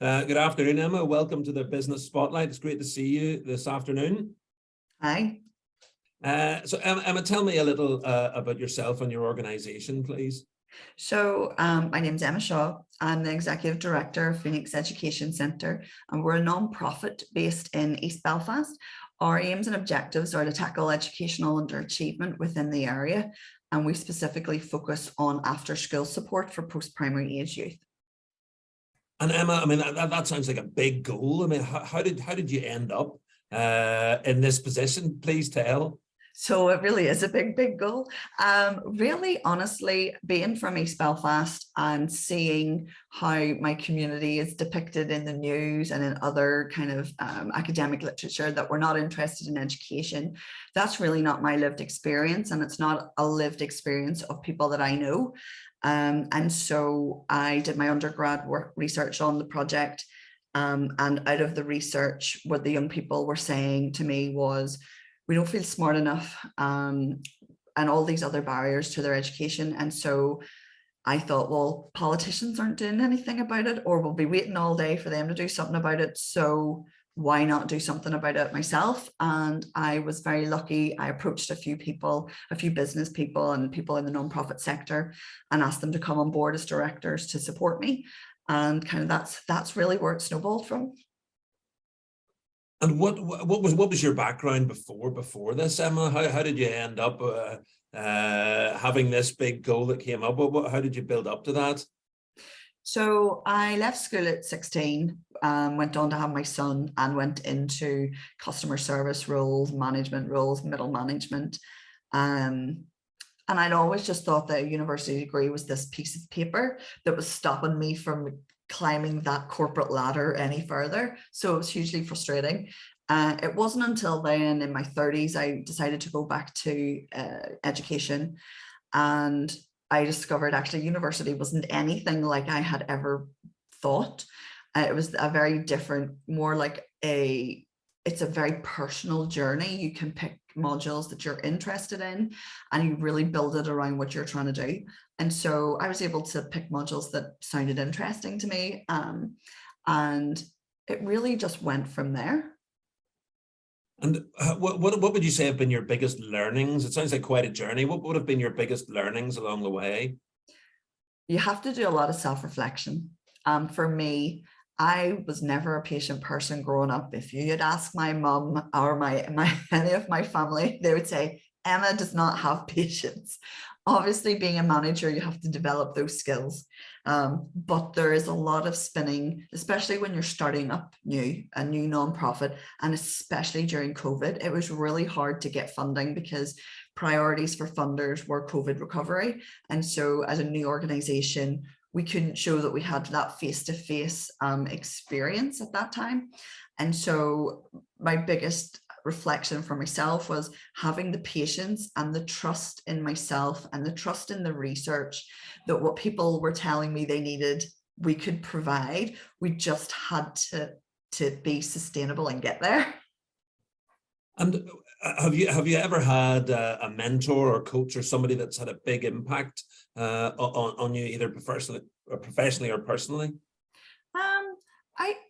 Good afternoon, Emma. Welcome to the Business Spotlight. It's great to see you this afternoon. Hi. Emma, tell me a little about yourself and your organisation, please. So my name is Emma Shaw. I'm the Executive Director of Phoenix Education Centre, and we're a non-profit based in East Belfast. Our aims and objectives are to tackle educational underachievement within the area, and we specifically focus on after-school support for post-primary age youth. And Emma, I mean, that sounds like a big goal. I mean, how did you end up in this position? Please tell. So it really is a big goal. Really, honestly, being from East Belfast and seeing how my community is depicted in the news and in other kind of academic literature that we're not interested in education, that's really not my lived experience, and it's not a lived experience of people that I know. And so I did my undergrad work research on the project, and out of the research, what the young people were saying to me was, we don't feel smart enough, and all these other barriers to their education. And so I thought, well, politicians aren't doing anything about it, or we'll be waiting all day for them to do something about it. So why not do something about it myself? And I was very lucky. I approached a few people, a few business people and people in the nonprofit sector, and asked them to come on board as directors to support me. And kind of that's really where it snowballed from. And what was your background before this, Emma? How did you end up having this big goal that came up? How did you build up to that? So I left school at 16, went on to have my son, and went into customer service roles, management roles, middle management. And I'd always just thought that a university degree was this piece of paper that was stopping me from climbing that corporate ladder any further. So it was hugely frustrating. It wasn't until then in my 30s, I decided to go back to education, and I discovered actually university wasn't anything like I had ever thought. It was a very different, more like it's a very personal journey. You can pick modules that you're interested in, and you really build it around what you're trying to do. And so I was able to pick modules that sounded interesting to me, and it really just went from there. And what would you say have been your biggest learnings? It sounds like quite a journey. What would have been your biggest learnings along the way? You have to do a lot of self-reflection. For me, I was never a patient person growing up. If you had asked my mum or my any of my family, they would say, Emma does not have patience. Obviously, being a manager, you have to develop those skills. But there is a lot of spinning, especially when you're starting up a new nonprofit, and especially during COVID. It was really hard to get funding because priorities for funders were COVID recovery. And so as a new organization, we couldn't show that we had that face-to-face experience at that time. And so my biggest reflection for myself was having the patience and the trust in myself and the trust in the research that what people were telling me they needed, we could provide. We just had to be sustainable and get there. And have you ever had a mentor or coach or somebody that's had a big impact on you, either professionally or personally?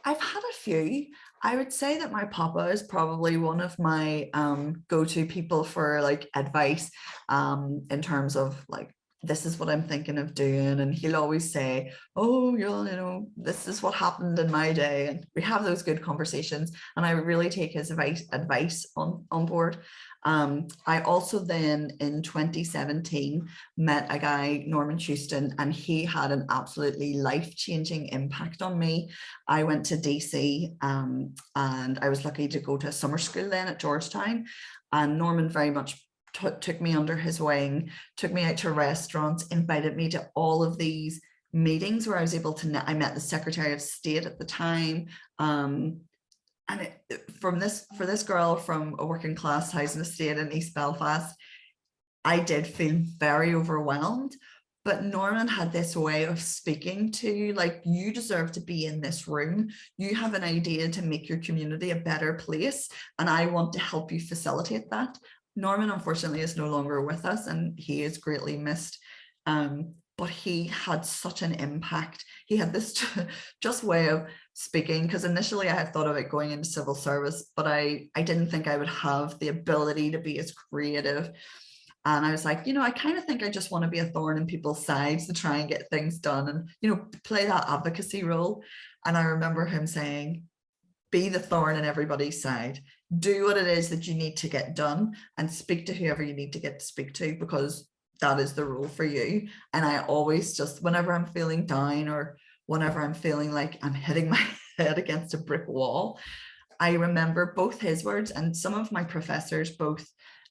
I've had a few. I would say that my papa is probably one of my go-to people for like advice, in terms of like, this is what I'm thinking of doing. And he'll always say, oh, this is what happened in my day. And we have those good conversations. And I really take his advice on board. I also then in 2017 met a guy, Norman Houston, and he had an absolutely life-changing impact on me. I went to DC, and I was lucky to go to a summer school then at Georgetown. And Norman very much took me under his wing, took me out to restaurants, invited me to all of these meetings where I was able to, I met the Secretary of State at the time. And for this girl from a working class housing estate in East Belfast, I did feel very overwhelmed. But Norman had this way of speaking to, like, you deserve to be in this room. You have an idea to make your community a better place, and I want to help you facilitate that. Norman, unfortunately, is no longer with us, and he is greatly missed. but he had such an impact. He had this just way of speaking, because initially I had thought about going into civil service, but I didn't think I would have the ability to be as creative. And I was like, I kind of think I just want to be a thorn in people's sides to try and get things done and, play that advocacy role. And I remember him saying, be the thorn in everybody's side. Do what it is that you need to get done and speak to whoever you need to get to speak to, because that is the role for you. And I always just, whenever I'm feeling down or whenever I'm feeling like I'm hitting my head against a brick wall, I remember both his words, and some of my professors, both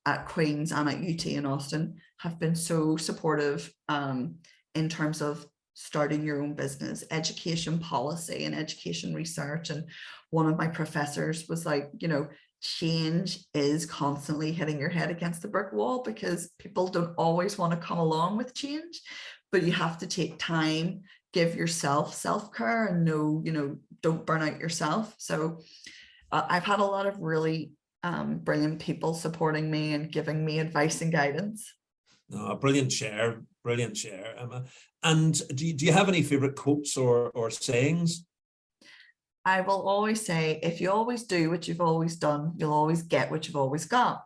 at Queen's and at UT in Austin, have been so supportive in terms of starting your own business, education policy and education research. And one of my professors was like, change is constantly hitting your head against the brick wall, because people don't always want to come along with change, but you have to take time, give yourself self-care, and don't burn out yourself. So I've had a lot of really brilliant people supporting me and giving me advice and guidance. Oh, brilliant share, Emma. And do you have any favorite quotes or sayings? I will always say, if you always do what you've always done, you'll always get what you've always got.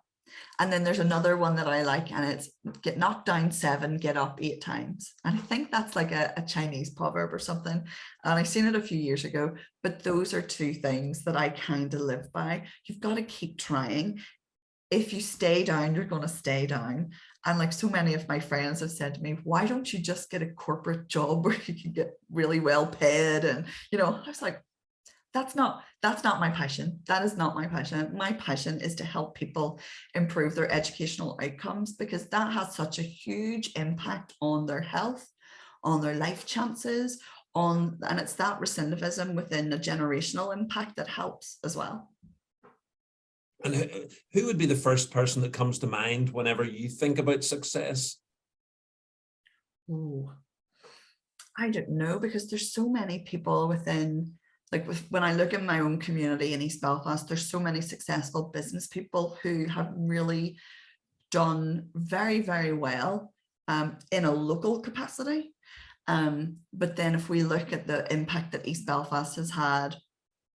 And then there's another one that I like, and it's get knocked down 7, get up 8 times. And I think that's like a Chinese proverb or something. And I seen it a few years ago, but those are 2 things that I kind of live by. You've got to keep trying. If you stay down, you're going to stay down. And like so many of my friends have said to me, why don't you just get a corporate job where you can get really well paid? And, I was like, that's not my passion. That is not my passion. My passion is to help people improve their educational outcomes, because that has such a huge impact on their health, on their life chances, and it's that recidivism within a generational impact that helps as well. And who would be the first person that comes to mind whenever you think about success? Ooh, I don't know, because there's so many people within, when I look in my own community in East Belfast, there's so many successful business people who have really done very, very well in a local capacity. But then if we look at the impact that East Belfast has had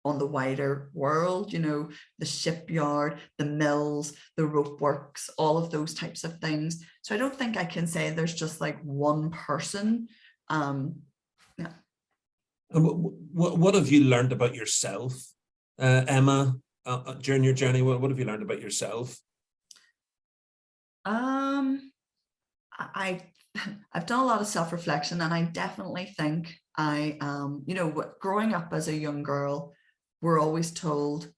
on the wider world, the shipyard, the mills, the rope works, all of those types of things. So I don't think I can say there's just like one person. Yeah. And what have you learned about yourself, Emma, during your journey? What have you learned about yourself? I've done a lot of self-reflection, and I definitely think growing up as a young girl, we're always told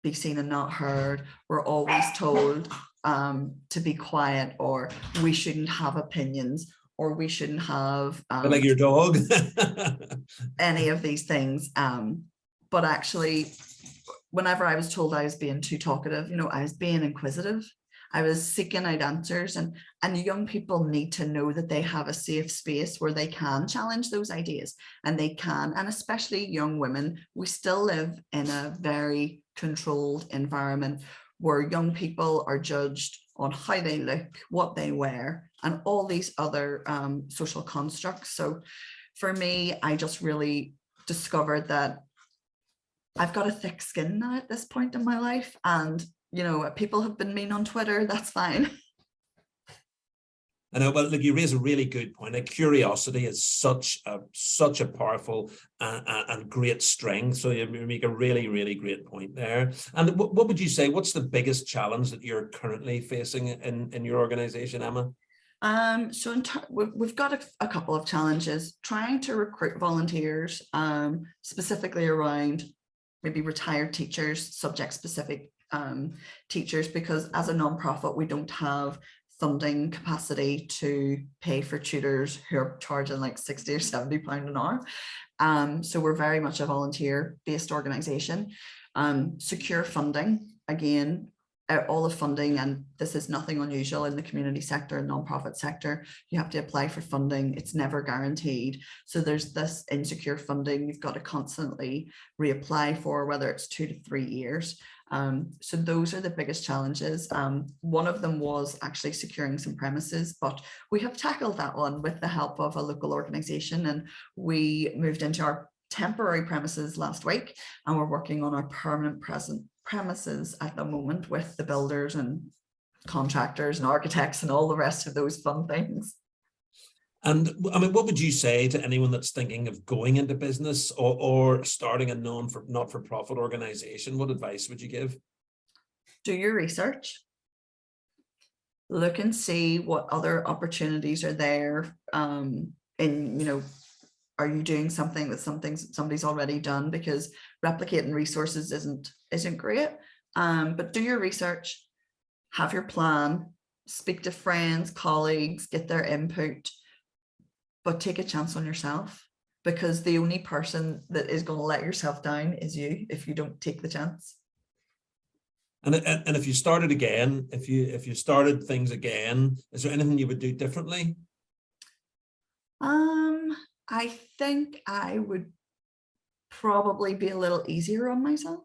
be seen and not heard. We're always told to be quiet, or we shouldn't have opinions, or we shouldn't have like your dog. any of these things. But actually, whenever I was told I was being too talkative, I was being inquisitive. I was seeking out answers, and young people need to know that they have a safe space where they can challenge those ideas, and they can, and especially young women. We still live in a very controlled environment where young people are judged on how they look, what they wear, and all these other social constructs. So for me, I just really discovered that I've got a thick skin now at this point in my life, and people have been mean on Twitter, that's fine. I know, but look, you raise a really good point. Like, curiosity is such a powerful and great strength. So you make a really, really great point there. And what would you say, what's the biggest challenge that you're currently facing in your organization, Emma? So we've got a couple of challenges. Trying to recruit volunteers, specifically around maybe retired teachers, subject specific teachers, because as a nonprofit, we don't have funding capacity to pay for tutors who are charging like 60 or 70 pounds an hour. So we're very much a volunteer based organization. Secure funding, again, all the funding, and this is nothing unusual in the community sector and nonprofit sector. You have to apply for funding. It's never guaranteed. So there's this insecure funding you've got to constantly reapply for, whether it's 2 to 3 years. So those are the biggest challenges. One of them was actually securing some premises, but we have tackled that one with the help of a local organisation, and we moved into our temporary premises last week, and we're working on our permanent premises at the moment with the builders and contractors and architects and all the rest of those fun things. And I mean, what would you say to anyone that's thinking of going into business or starting a not-for-profit organization? What advice would you give? Do your research. Look and see what other opportunities are there. Are you doing something that somebody's already done? Because replicating resources isn't great. But do your research, have your plan, speak to friends, colleagues, get their input. But take a chance on yourself, because the only person that is going to let yourself down is you if you don't take the chance. And if you started again, if you started things again, is there anything you would do differently? I think I would probably be a little easier on myself.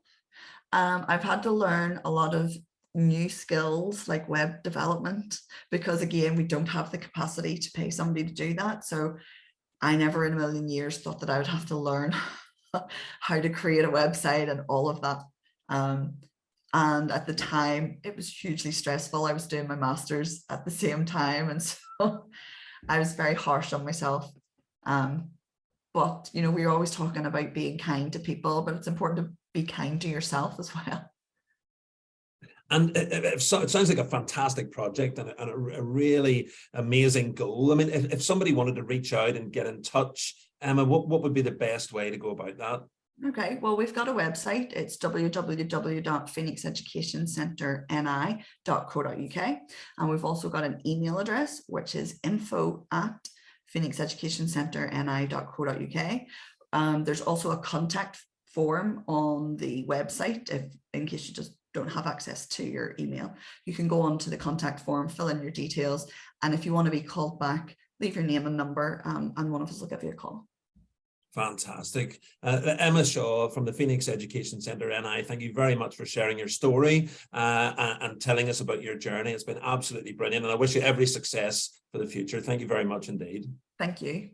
I've had to learn a lot of new skills like web development, because again, we don't have the capacity to pay somebody to do that. So I never in a million years thought that I would have to learn how to create a website and all of that. And at the time, it was hugely stressful. I was doing my master's at the same time, and so I was very harsh on myself. But we're always talking about being kind to people, but it's important to be kind to yourself as well. And it sounds like a fantastic project and a really amazing goal. I mean, if somebody wanted to reach out and get in touch, Emma, what would be the best way to go about that? Okay, well, we've got a website. It's www.phoenixeducationcentreni.co.uk. And we've also got an email address, which is info@phoenixeducationcentreni.co.uk. There's also a contact form on the website in case you just don't have access to your email. You can go onto the contact form, fill in your details, and if you want to be called back, leave your name and number, and one of us will give you a call. Fantastic. Emma Shaw from the Phoenix Education Centre NI, thank you very much for sharing your story and telling us about your journey. It's been absolutely brilliant, and I wish you every success for the future. Thank you very much indeed. Thank you.